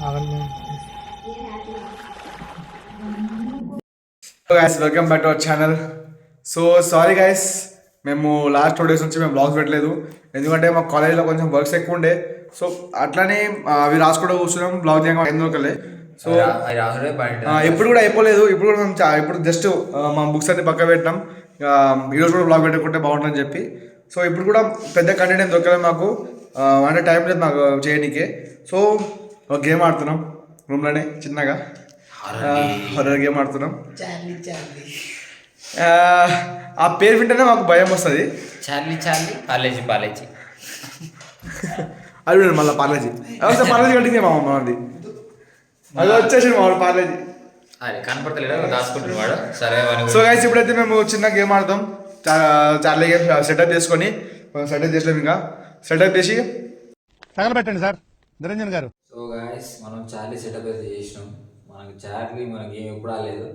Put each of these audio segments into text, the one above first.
Hello guys, welcome back to our channel. So sorry guys, మేము last 2 days నుంచి మేము blogs పెట్టలేదు. ఎందుకంటే మా కాలేజ్లో కొంచెం వర్క్స్ ఎక్కువ ఉండే. సో అట్లానే అవి రాసుకోవడం కూర్చున్నాం, బ్లాగ్ చేయడం ఏం దొరకలే. సో ఇప్పుడు కూడా అయిపోలేదు. ఇప్పుడు కూడా మేము ఇప్పుడు జస్ట్ మా బుక్స్ అన్ని పక్క పెట్టినాం. ఈరోజు కూడా బ్లాగ్ పెట్టుకుంటే బాగుంటుందని చెప్పి. సో ఇప్పుడు కూడా పెద్ద కంటెంట్ ఏం దొరకలేదు మాకు, అంటే టైం లేదు మాకు చేయడానికి. సో ఒక గేమ్ ఆడుతున్నాం రూమ్లోనే చిన్నగా, హర్రర్ గేమ్ ఆడుతున్నాం. ఆ పేరు వింటేనే మాకు భయం వస్తుంది. చార్లీ చార్లీ పాలేజీ పాలేజీ అది మళ్ళీ పాలేజీ పాలేజీ కట్టింది మా అది అది వచ్చేసి మా పాలేజీ అది కనపడతలేడు, రాసుకుంటున్నాడు. సరే. సో గైస్ ఇప్పుడైతే మేము చిన్న గేమ్ ఆడతాం. చార్లీ గేమ్ సెటప్ చేసుకొని సెటప్ చేసాం, ఇంకా సెటప్ చేసి తగలబెట్టండి సార్ నిరంజన్ గారు. సో గైస్ మనం చార్లీ సెటప్ అయితే చేసినాం. మనకి చార్లీ మన గేమ్ ఎప్పుడు ఆడలేదు.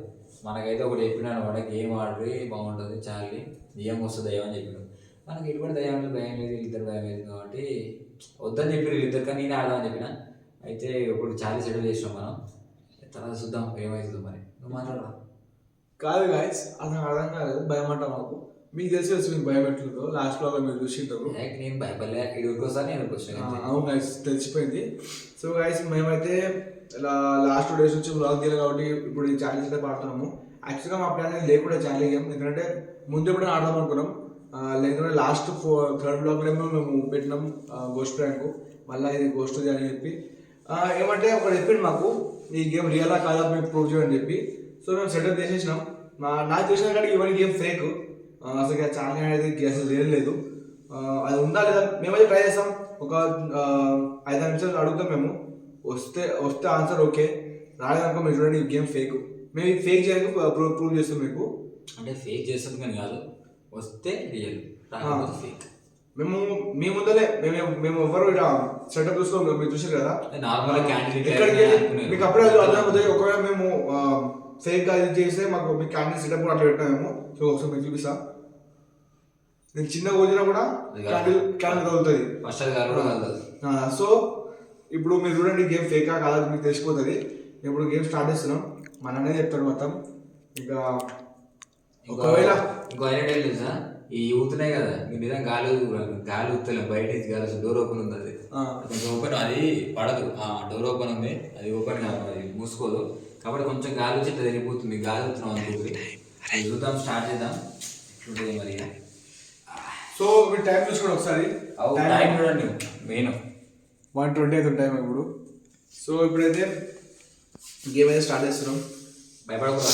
మనకైతే ఒకటి చెప్పినాడు అనమాట, గేమ్ ఆడి బాగుంటుంది చార్లీ, దయ్యం వస్తుంది దయ్యం అని చెప్పినాడు. మనకి ఎటువంటి దయ్యం భయం లేదు, వీళ్ళిద్దరు భయం లేదు కాబట్టి వద్దని చెప్పి వీళ్ళిద్దరు, కానీ నేను ఆడదామని చెప్పిన. అయితే ఇప్పుడు చార్లీ సెటప్ చేసినాం మనం, తర్వాత చూద్దాం ఏమవుతుందో. మరి నువ్వు మాట్లాడరా? కాదు గాయస్, అసలు అర్థం కాలేదు, భయం అంట మాకు. మీకు తెలిసి వచ్చి మీకు భయం ఎట్లుందో లాస్ట్ లో మీరు చూసింటారు. నేను భయపడలే, ఇక్కడికి నేను వచ్చాను. అవును గాయస్, తెలిసిపోయింది. సో గాయస్ మేమైతే లాస్ట్ 2 days నుంచి బ్లాగ్ తీయాలి కాబట్టి ఇప్పుడు ఈ ఛాలెంజ్ అయితే ఆడుతున్నాము. యాక్చువల్గా మా ప్లాన్ లేకుండా ఛాలెంజ్ గేమ్, ఎందుకంటే ముందు ఎప్పుడైనా ఆడదాం అనుకున్నాం. లేదంటే లాస్ట్ 3rd బ్లాగ్లో మేము పెట్టినాం గోస్ట్ ప్రాంక్, మళ్ళీ ఇది గోస్ట్ అని చెప్పి ఏమంటే ఒకటి చెప్పింది మాకు, ఈ గేమ్ రియలా కాదా మేము ప్రూవ్ చేయని చెప్పి. సో మేము సెటప్ చేసేసినాం. నాకు తెలిసిన కానీ ఇవన్నీ గేమ్ ఫేక్, అసలు ఛాలెంజ్ అనేది అసలు రియల్ లేదు. అది ఉందా లేదా మేమైతే ట్రై చేస్తాం. ఒక 5 నిమిషాలు అడుగుతాం మేము, వస్తే ఆన్సర్ ఓకే, రాలేదనుకో మీరు చూడండి ఈ గేమ్ ఫేక్. మేము ఫేక్ చేయడానికి ప్రూవ్ చేస్తాం మీకు. అంటే ఫేక్ చేస్తాం కానీ కాదు, వస్తే రియల్, ఫేక్. మేము మీ ముందలే మేము ఎవరు ఇలా సెటప్ చూసుకో, మీరు చూసారు కదా నార్మల్ మీకు అప్పుడే అర్థమవుతుంది. ఒకవేళ మేము ఫేక్ గా ఇది చేస్తే మాకు మీ క్యాండిల్ సెటప్ కూడా అట్లా పెట్టాము. సో ఒకసారి మీకు చూపిస్తా. నేను చిన్న వచ్చినా కూడా క్యాండిల్ కలుగుతుంది. సో ఇప్పుడు మీరు చూడండి గేమ్ ఫేకా కాదా మీకు తెలిసిపోతుంది. ఇప్పుడు గేమ్ స్టార్ట్ చేస్తున్నాం, మననే చెప్తాడు మొత్తం. ఇక ఒకవేళ ఇంకో ఐడియా తెలుసా, ఈ ఊతున్నాయి కదా మీరు నిజంగా గాలి ఊతలే, బయట గాలి డోర్ ఓపెన్ ఉంది, అది కొంచెం ఓపెన్, అది పడదు. డోర్ ఓపెన్ ఉంది, అది ఓపెన్ కాదు, అది మూసుకోదు. కాబట్టి కొంచెం గాలి వచ్చి ఇట్లా వెళ్ళిపోతుంది, గాలి ఊతున్నాం అనుకుంటుంది. చూద్దాం, స్టార్ట్ చేద్దాం. చూడండి మరి. సో మీరు టైం చూసుకోండి ఒకసారి, టైం చూడండి. మెయిన్ 1:20 అవుతుంది టైం ఇప్పుడు. సో ఇప్పుడైతే గేమ్ అయితే స్టార్ట్ చేస్తున్నాం.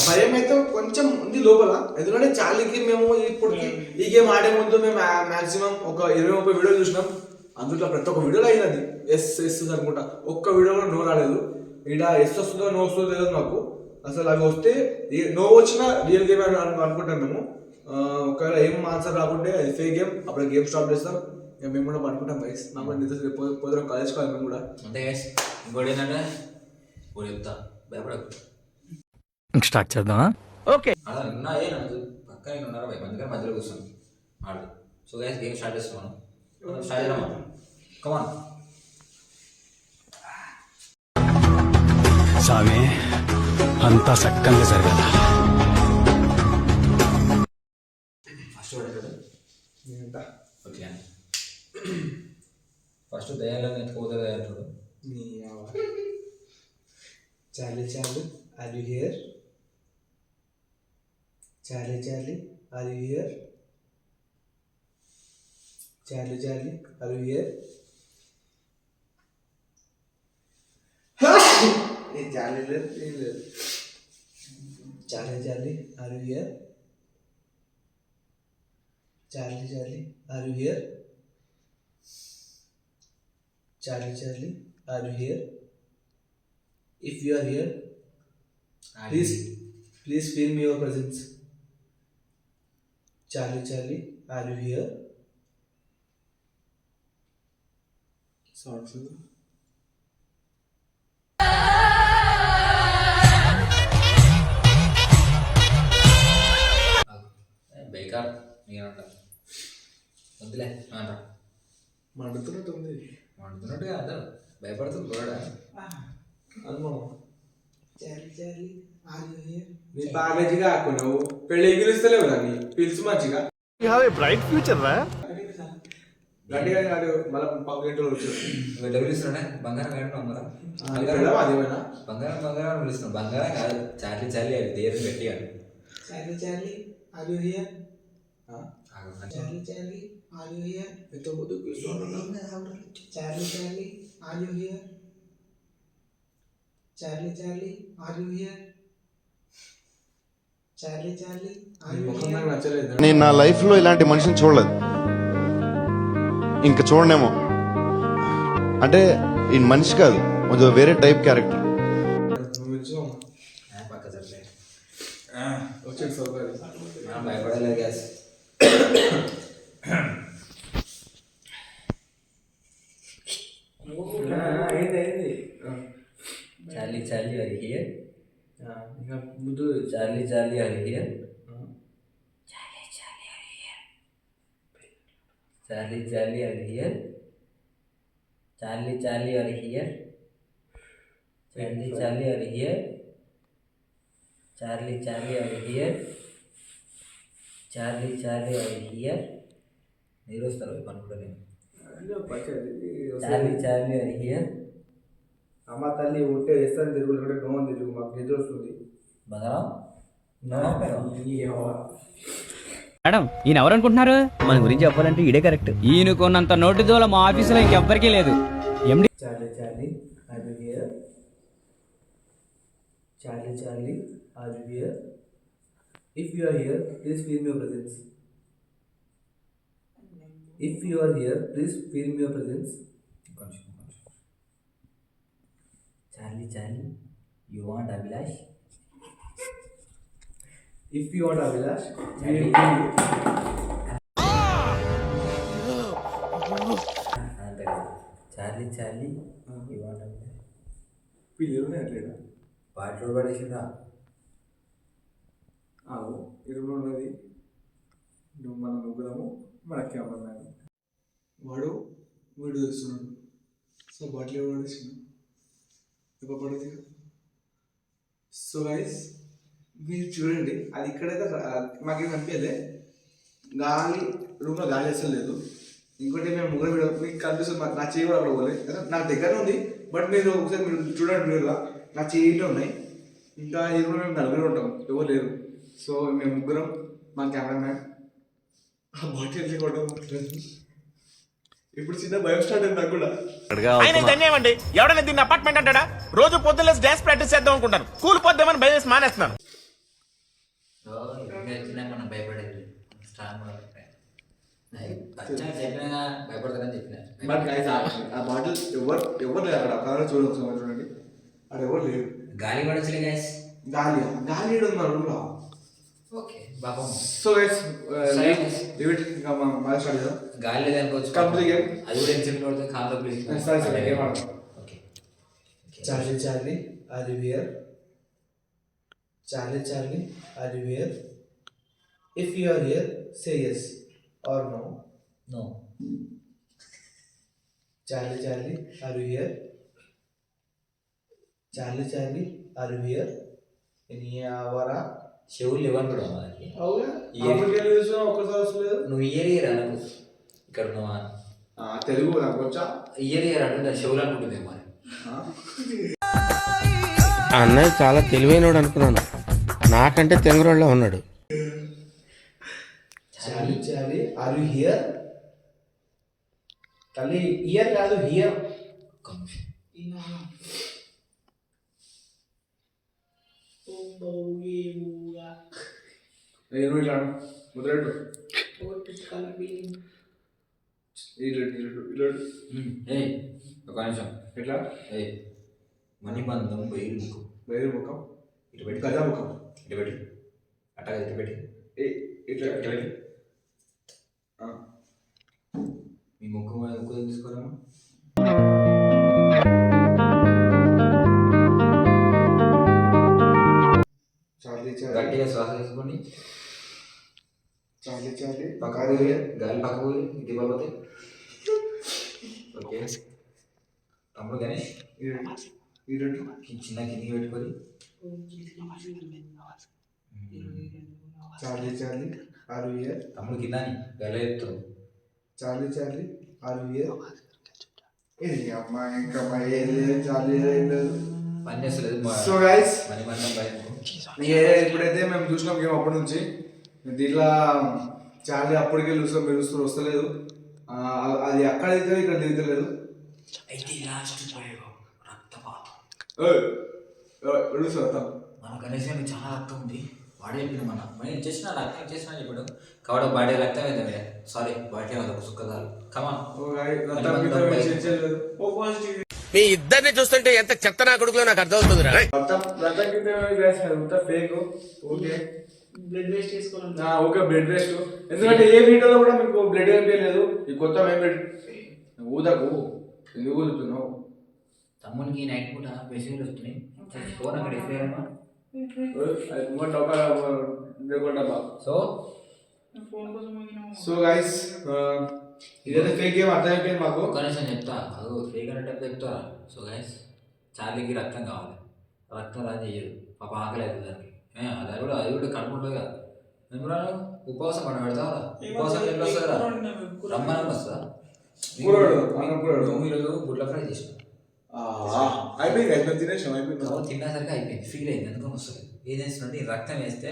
భయం అయితే కొంచెం ఉంది లోపల, ఎందుకంటే చార్లీకి మేము ఇప్పటికి ఈ గేమ్ ఆడే ముందు మేము మాక్సిమం ఒక 20-30 వీడియోలు చూసినాం. అందులో ప్రతి ఒక్క వీడియోలో అయినది ఎస్ అనుకుంటా, ఒక్క వీడియోలో నో రాలేదు. ఇక్కడ ఎస్ వస్తుందో నో వస్తుందో తెలియదు మాకు. అసలు అవి వస్తే నో వచ్చినా రియల్ గేమ్ అని అనుకుంటాం మేము. ఒకవేళ ఏం ఆన్సర్ రాకుంటే అది ఫేక్ గేమ్, అప్పుడు గేమ్ స్టాప్ చేస్తాం. మేము కూడా పడుకుంటాం గైస్. నాకు నిద్ర పోతే కాలేజ్ కావాలి మేము కూడా. అంతే గైస్. ఇంకోటి ఏంటంటే చెప్తా, భయపడకు. స్టార్ట్ చేద్దామా? ఓకే. పక్క ఉన్నారా భయ, అందుకని మధ్యలో కూర్చోండి ఆడు. సో గైస్ గేమ్ స్టార్ట్ చేస్తున్నాం. స్టార్ట్ చేద్దామా? కమాన్. స్వామి అంతా సక్కంగా జరగాల. ఫస్ట్ ఓకే, ఫస్ట్ దయాలు ఎత్తుకోపోతుంది అంటాడు. Charlie are you here? Charlie are you here? Charlie are you here? Hey Charlie are you here? Charlie are you here? Charlie are you here? If you are here, please feel me your presence. Charlie are you here? Sounds బేకార్ నేనంట, వద్దులే అంట. మండుతున్నట్టుంది. మండుతున్నట్టుగా అదే భయపడుతుంది కూడా. అనుకోమా Charlie Charlie are you here నీ ప్యాకేజీగా ఆకున్నావు పెళ్ళి పిలుస్తలేవు దాన్ని పిలుచు మంచిగా బ్రైట్ ఫ్యూచర్ రా. గట్టిగా కాదు మళ్ళీ పక్క గంటలు వచ్చారు ఎట్లా పిలుస్తున్నాడే బంగారం కట్టినాం మరా అదేమైనా బంగారం బంగారం పిలుస్తున్నాం బంగారం కాదు చార్లీ చార్లీ అది దేరం గట్టిగా Charlie Charlie are you here Charlie Charlie are you here ఎంతో ముందు పిలుస్తున్నాను Charlie Charlie are you here Charlie Charlie are you here Charlie Charlie are you ముఖం నాకు హియర్ నచ్చలేదు నేను నా లైఫ్లో ఇలాంటి మనిషిని చూడలేదు, ఇంకా చూడనేమో. అంటే ఈ మనిషి కాదు, కొంచెం వేరే టైప్ క్యారెక్టర్. నువ్వు పిలుచు పక్క సర్లే వచ్చాడు సౌకర్యం మనం భయపడలేదు గ్యాస్ అయింది అయింది చార్లీ చార్లీ అది హియర్ ఇంకా ముందు చార్లీ చార్లీ అది హియర్ చార్లీ చార్లీ అది హియర్ చార్లీ చార్లీ అది హియర్ చార్లీ చార్లీ అది హియర్ చార్లీ చార్లీ అది హియర్ చార్లీ చార్లీ అది హియర్ మీరు వస్తారు అనుకుంటా చార్లీ చార్లీ అది హియర్ అమ్మ తల్లి ఉంటే వేస్తాను తిరుగులు కూడా నోన్ తిరుగు మాకు నిద్ర వస్తుంది బంగారం మేడం ఈయన ఎవరు అనుకుంటున్నారు? మన గురించి చెప్పాలంటే ఈడే కరెక్ట్. ఈయన కొన్నంత నోటి దూల మా ఆఫీసులో ఇంకెవ్వరికీ లేదు. ఎండి Charlie Charlie are you here Charlie Charlie are you here if you are here please feel me your presence if you are here please feel me your presence Charlie Charlie you want Abhilash if you want Abhilash అంతే కదా Charlie Charlie you want Abhilash పిల్లలు అట్లేదా పాటలు పడేసిందా ఆవు ఇరువులో ఉన్నది నువ్వు మన ముగ్గురము మన కెమెరామ్యాన్ వాడు వీడియో తీస్తున్నాడు సో బాటిల్ ఎవరు పడేసిండు ఇప్పుడు పడేది సో గైస్ మీరు చూడండి అది ఇక్కడైతే మాకేం కనిపించలే గాలి రూమ్లో గాలి అసలు లేదు. ఇంకోటి మేము ముగ్గురు వీడియో మీకు కనిపిస్తుంది నా చేయి కూడా అక్కడ పోలేదు నాకు దగ్గర ఉంది బట్ మీరు ఒకసారి మీరు చూడండి మీరుగా నా చేయిలో ఉన్నాయి. ఇంకా ఈ రూమ్లో మేము నలుగురు ఉంటాం ఎవరు లేరు. సో మేము ముగ్గురం మా కెమెరామ్యాన్ ఆ బాటిల్ కొట్టడం ఇప్పుడు చిన్న భయం స్టార్ట్ అయింది నాకు కూడా. ఆయన ధన్యమండి ఎవడైనా దీన్ని అపార్ట్మెంట్ అంటాడా? రోజు పొద్దున్న డ్యాన్స్ ప్రాక్టీస్ చేద్దాం అనుకుంటాను, కూల్ పోద్దామని భయం వేసి మానేస్తున్నాను. వచ్చినా మనం భయపడేది స్ట్రాంగ్ వచ్చా చెప్పినా భయపడతారని చెప్పిన బట్ గైస్ ఆ బాటిల్ ఎవరు లేరు అక్కడ అక్కడ చూడండి అక్కడ ఎవరు లేరు. గాలి పడచ్చులే గ్యాస్ గాలి గాలి ఉంది మా రూమ్లో. ఓకే పాపం సో గైస్ లిమిట్ ఇంకా మా స్టార్ట్ చేద్దాం. గాలి లేదనుకోవచ్చు Complete game. అది కూడా ఎన్సెంట్ పడుతుంది కాంతో సరే ఏం ఆడతాం. Okay Charlie Charlie are you here Charlie Charlie are you here if you are here say yes or no no Charlie Charlie are you here Charlie Charlie are you here నీ అవరా చెవులు ఇవ్వను కూడా మనకి అవునా Ear. అప్పటికెళ్ళి చూసినా ఒక్కసారి వస్తలేదు. నువ్వు ఇయర్ ఇయర్ అనకు ఇక్కడ ఉన్నావా తెలుగు నాకు వచ్చా ఇయర్ ఇయర్ అంటే చెవులు అనుకుంటుంది మరి అన్నయ్య చాలా తెలివైనోడు అనుకున్నాను, నాకంటే తెంగరోళ్ళ ఉన్నాడు. Charlie Charlie are you here తల్లి ఇయర్ కాదు హియర్ నేను ఇట్లా ముద్రెట్టు ఏయ్ ఒక నిమిషం ఎట్లా ఏయ్ మణిబంధం బయలు ముఖం వేరే ముఖం ఇటు పెట్టి గజా ముఖం ఇటు పెట్టి అట్టగా ఇటు పెట్టి ఇట్లా ఇటు పెట్టి ఆ. మీ ముఖం ముఖం తీసుకోరామా చార్లీ చార్లీ గట్టిగా శ్వాస తీసుకోండి చార్లీ చార్లీ పక్కకు పోయి గాలి పక్కకు పోయి ఇది బాబతే ఓకే తమ్ముడు గణేష్ ఇది ఈ రెండు చిన్న కిందికి పెట్టుకొని Charlie Charlie are you here తమ్ముడు కింద ఎలా చెప్తావు Charlie Charlie are you here ఇది అమ్మా ఇంకా ఏం లేదు చార్లీ ఏం లేదు పని చేస్తలేదు సో గైస్ మనీ మందం భయం ఇప్పుడైతే మేము చూసినాం గేమ్ అప్పటి నుంచి దీంట్లో చార్లీ అప్పటికే మెరుస్తూ వస్తలేదు అది అక్కడ దిగుతుంది ఇక్కడ దిగుతలేదు అయితే లాస్ట్ ప్రయోగం రక్తపాతం వస్తాం మన కనీసం చాలా రక్తం ఉంది వాడే చెప్పింది మనం చేసిన రక్తం చేసిన చెప్పాడు కాబట్టి బాడీ రక్తం ఏంటంటే సారీ బాడీ ఒక సుఖదాలు కమాన్ మీ ఇద్దరిని చూస్తుంటే ఎంత చెత్త నా కొడుకులో నాకు అర్థమవుతుందిరా. బ్లడ్ వేస్ట్ చేసుకోవాలి. ఓకే బ్లడ్ వేస్ట్ ఎందుకంటే ఏ వీడియోలో కూడా మీకు బ్లడ్ కనిపించలేదు ఈ కొత్త మెమరీ ఊదకు ఎందుకు ఊదుతున్నావు తమ్మునికి నైట్ పూట మెసేజ్ వస్తున్నాయి ఫోన్ అక్కడ సో సో గైస్ ఇదైతే ఫేక్ గేమ్ అర్థమైపోయింది మాకు కనీసం చెప్తా అది ఫేక్ అనేటప్పుడు చెప్తా సో గైస్ చార్లీకి రక్తం కావాలి రక్తం రాని చెయ్యదు పాప ఆకలి అవుతుంది దానికి అది కూడా కనుక్కుంటుంది కదా మేము రాను ఉపవాసం మనం పెడతా ఉపవాసం ఎట్లా వస్తుందా రమ్మని వస్తుందా ఈరోజు గుడ్ల ఫ్రై చేసిన అయిపోయింది తినేసాం అయిపోయింది తిన్నసరికి అయిపోయింది ఫీల్ అయింది ఎందుకని వస్తుంది ఏం చేస్తుందంటే ఈ రక్తం వేస్తే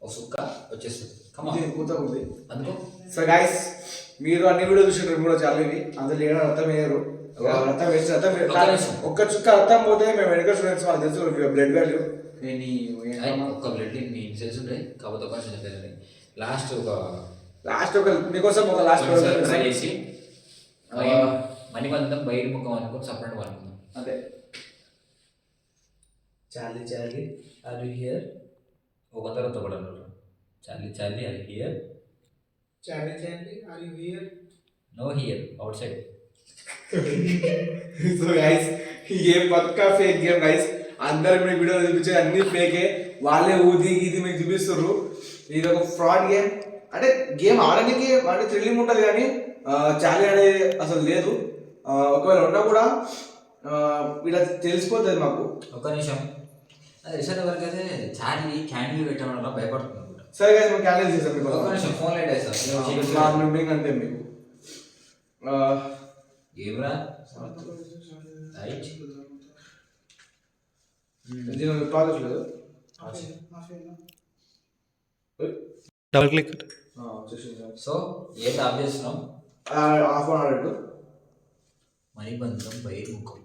ఒక సుక్క వచ్చేస్తుంది కూత ఉంది అందుకో సో గైస్ మీరు అన్ని వీడియో చూసినారు కూడా చార్లీవి అందులో ఏడా రక్తం వేయరు రక్తం వేస్తే ఒక్క చుక్క రక్తం పోతే మేము మెడికల్ స్టూడెంట్స్ మాకు తెలుసు బ్లడ్ వాల్యూ ఒక్క బ్లడ్ నీ సెల్స్ ఉంటాయి కాకపోతే ఒక చెప్పేది లాస్ట్ ఒక మీకోసం ఒక లాస్ట్ ట్రై చేసి మణిబంధం బయట ముఖం అనుకుని సపరేట్ అనుకుందాం అదే Charlie Charlie are you here ఒక తర్వాత ఒకటి అన్నారు Charlie Charlie are here Charlie Charlie are you here no here outside so guys ఈ గేమ్ పక్కా ఫేక్ గేమ్ గైస్ అందరు మీకు వీడియో చూపించేది అన్ని ఫేకే వాళ్ళే ఊది ఇది మీకు చూపిస్తుర్రు ఇది ఒక ఫ్రాడ్ గేమ్ అంటే గేమ్ ఆడడానికి అంటే థ్రిల్లింగ్ ఉంటుంది కానీ చార్లీ అనేది అసలు లేదు ఒకవేళ ఉన్నా కూడా ఇలా తెలిసిపోతుంది మాకు ఒక నిమిషం అది రిసెంట్ వరకు అయితే చార్లీ క్యాండిల్ పెట్టడం వల్ల భయపడుతుంది అనుకుంటా సరే గైస్ మేము క్యాన్సిల్ చేసాం మీకు ఒక నిమిషం ఫోన్ లైట్ వేస్తాం మీకు అంతే మీకు ఏమరా రైట్ ప్రాజెక్ట్ లేదు డబుల్ క్లిక్ సో ఏంటి ఆఫ్ చేస్తున్నాం ఆఫ్ ఆడట్టు మణిబంధం బయట ముఖం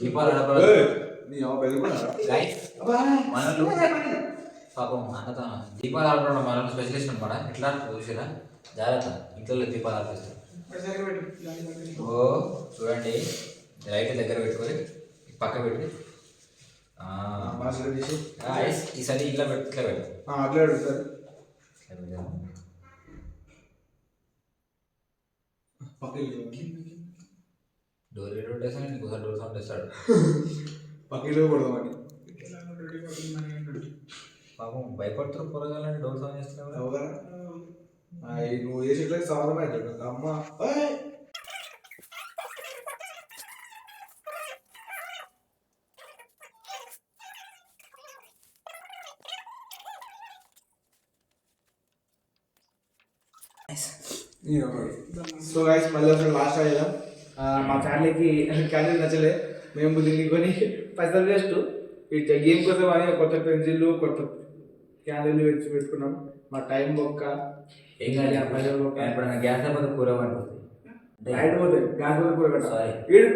దీపాలు మనలు పాపం అన్నత దీపాలు ఆడపడం మనల్ని స్పెషలిస్ట్ అనమాట ఎట్లా చూసారా జాగ్రత్త ఇంట్లో దీపాలు ఆడిపిస్తారు ఓ చూడండి రైట్ దగ్గర పెట్టుకొని పక్క పెట్టి ఈసారి ఇట్లా ఇట్లా పెట్టు అట్లా పెడతారు డోర్ వేసాను ఇంకోసారి డోర్ సౌండ్ వేస్తాడు పక్కలో కొడదామని పాపం భయపడుతారు పొరగాలని డోర్ సౌండ్ చేస్తున్నావు నువ్వు చేసేట్లయితే సమాధానం అవుతాడు అమ్మ సో గైస్ మళ్ళీ ఒకసారి లాస్ట్ అయ్యాం మా ఫ్యామిలీకి క్యాండిల్ నచ్చలే మేము దీన్ని కొని పైసలు వేస్ట్ ఇట్లా గేమ్ కోసం అని కొత్త పెన్సిళ్ళు కొత్త క్యాండిల్ వచ్చి పెట్టుకున్నాం మా టైం బొక్క ఏం కాదు ఎప్పుడైనా గ్యాస్ అయిపోతే కూర పడిపోతుంది లైట్ పోతుంది గ్యాస్ పోతే కూర కట్ట సారీ వీడు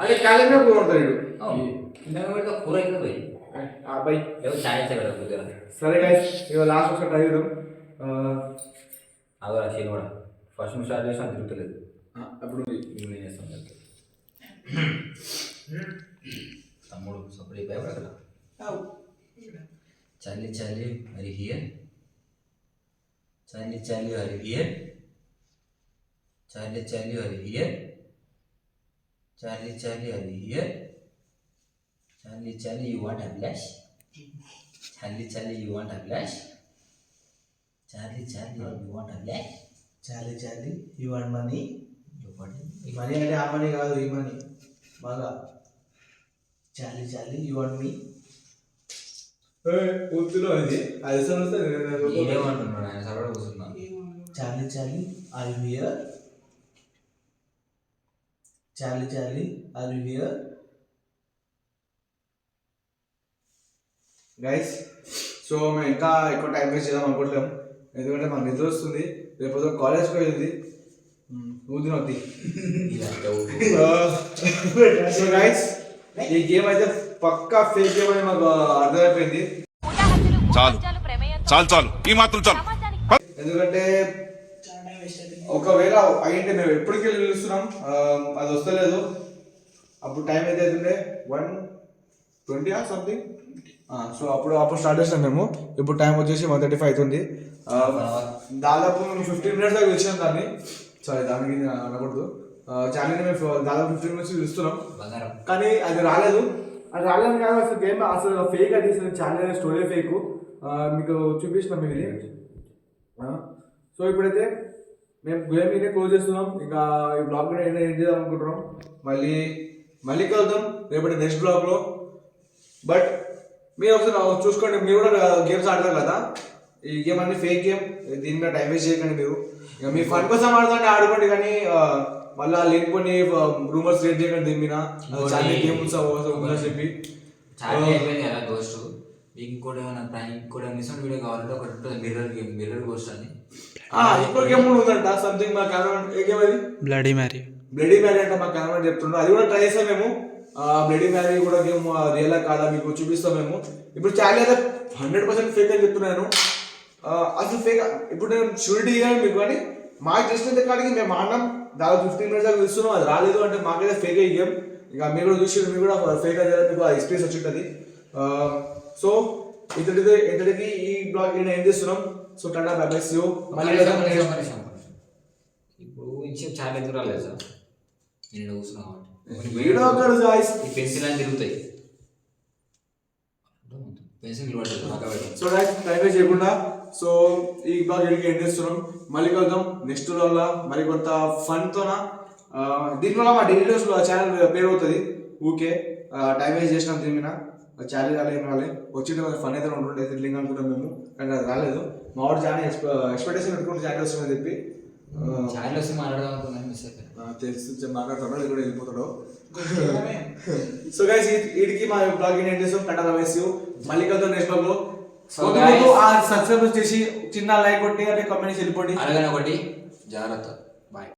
అంటే క్యాండిల్ కూర కొడతాడు వీడు ఇందాక పెడితే కూర అయితే పోయి బై ఏదో ఛాయ్ కదా కూర సరే గైస్ ఇవాళ లాస్ట్ ఒకసారి ట్రై చేద్దాం అదో షీన్ కూడా ఫస్ట్ నువ్వు స్టార్ట్ చేసినా తిరుగుతలేదు అప్పుడు నేను చేస్తాను తమ్ముడు సపరేట్ భయపడగల Charlie Charlie are you here Charlie Charlie are you here Charlie Charlie are you here Charlie Charlie are you here Charlie Charlie you want Abhilash Charlie Charlie you want Abhilash Charlie Charlie you want Abhilash Charlie Charlie you want money you want ఈ money అంటే ఆ money కాదు ఈ money బాగా Charlie Charlie you want me కూర్చున్నావు అది నేనేమంటున్నాడు ఆయన సపరేట్ కూర్చున్నాను. Charlie Charlie are you here Charlie Charlie are you here guys so మేము ఇంకా ఎక్కువ టైం వేస్ట్ చేద్దాం అనుకోవట్లేము, ఎందుకంటే మాకు నిద్ర వస్తుంది, రేపు కాలేజ్కి వెళ్ళింది ఊదినొద్ది. సో గైస్ ఈ గేమ్ అయితే పక్కా ఫేక్ గేమ్ అని మాకు అర్థమైపోయింది. చాలు చాలు చాలు ఈ మాత్రం చాలు. ఎందుకంటే ఒకవేళ అయ్యింటే మేము ఎప్పటికీ నిలుస్తున్నాం, అది వస్తలేదు. అప్పుడు టైం అయితే అవుతుండే 1:20 సంథింగ్. సో అప్పుడు స్టార్ట్ చేసినాం మేము. ఇప్పుడు టైం వచ్చేసి 1:35 అవుతుంది. దాదాపు మేము 15 minutes దాకా పిలిచినాం దాన్ని. సారీ దానికి అనకూడదు. ఛానల్ని మేము దాదాపు 15 minutes పిలుస్తున్నాం, కానీ అది రాలేదు. అది రాలేదు కాదు, అసలు గేమ్ అసలు ఫేక్. అది అసలు ఛానల్ స్టోరీ ఫేక్. మీకు చూపిస్తున్నాం మేము ఇది. సో ఇప్పుడైతే మేము గేమ్ ఇదే క్లోజ్ చేస్తున్నాం. ఇంకా ఈ బ్లాగ్ కూడా ఏం చేద్దాం అనుకుంటున్నాం. మళ్ళీ కలుద్దాం రేపటి నెక్స్ట్ బ్లాగ్లో. బట్ మీరు ఒకసారి చూసుకోండి, మీరు కూడా గేమ్స్ ఆడతారు కదా, ఈ గేమ్ అన్ని ఫేక్ గేమ్, దీని మీద టైం వేస్ట్ చేయకండి. మీరు ఇక మీ ఫన్ కోసం ఆడుతుంటే ఆడుకోండి, కానీ మళ్ళీ లేకపోతే రూమర్స్ క్రియేట్ చేయకండి దీని మీద. చాలా గేమ్ ఉందని చెప్పి చాలా అయిపోయింది కదా గోస్ట్. మీకు ఇంకోటి ఏమైనా ఇంకోటి మిషన్ వీడియో కావాలంటే ఒకటి మిర్రర్ గోస్ట్ అని ఇంకో గేమ్ కూడా ఉందంట సంథింగ్. మా కెమెరా ఏ గేమ్ అది బ్లడీ మ్యారీ అంటే మా కెమెరా చెప్తున్నాం. అది కూడా ట్రై చేస్తాం మేము. బ్లడీ మ్యారీ కూడా గేమ్ రియల్ కాదా మీకు చూపిస్తాం మేము. ఇప్పుడు చాలా అయితే 100% ఫేక్ అని చెప్తున్నాను. అసలు ఫేక్ ఇప్పుడు నేను షూరిటీ ఇవ్వాలి మీకు, కానీ మాకు జస్ట్ ఎంత కాడికి మేము ఆడినాం దాదాపు 15 minutes దాకా ఇస్తున్నాం, అది రాలేదు అంటే మాకైతే ఫేక్ గేమ్. ఇక మీరు కూడా చూసి మీరు కూడా ఫేక్ అయితే మీకు ఎక్స్పీరియన్స్ వచ్చింటుంది. సో ఇంతటికి ఈ బ్లాగ్ ఏం చేస్తున్నాం. So tata bye bye see you. ఇప్పుడు ఇంచేపు చాలా ఎదురు రాలేదు సార్, నేను కూర్చున్నాను వీడియో ఈ పెన్సిల్ అని తిరుగుతాయి, పెన్సిల్ పడుతుంది. సో టైం వేస్ట్ చేయకుండా సో ఈ బ్లాగ్ ఎడికి ఎండ్ చేస్తున్నాం. మళ్ళీ కలుద్దాం నెక్స్ట్ వల్ల మరి కొంత ఫన్తో. దీనివల్ల మా డైలీ డోస్ ఛానల్ పేరు అవుతుంది. ఊకే టైం వేస్ట్ చేసినాం దీని మీద. ఛానల్ రాలేదు ఏం రాలేదు, వచ్చింటే కొంచెం ఫన్ అయితే ఉంటుండే థ్రిల్లింగ్ అనుకుంటాం మేము, కానీ అది రాలేదు. మా వాడు చాలా ఎక్స్పెక్టేషన్ పెట్టుకుంటే ఛానల్ వస్తుందని చెప్పి ఛానల్ వస్తే మాట్లాడదాం అనుకున్నాను, మిస్ అయిపోయాను. తెలిసి మాట్లాడుతాడో ఇది కూడా వెళ్ళిపోతాడో. సో గైస్ వీడికి మా బ్లాగ్ ఎండ్ చేస్తాం. Tata bye bye see you. మళ్ళీ కలుద్దాం నెక్స్ట్ బ్లాగ్ లో. సబ్స్క్రైబ్ చేసి చిన్న లైక్ కొట్టి అంటే కామెంట్ వెళ్ళిపోండి. అలాగే ఒకటి జాగ్రత్త.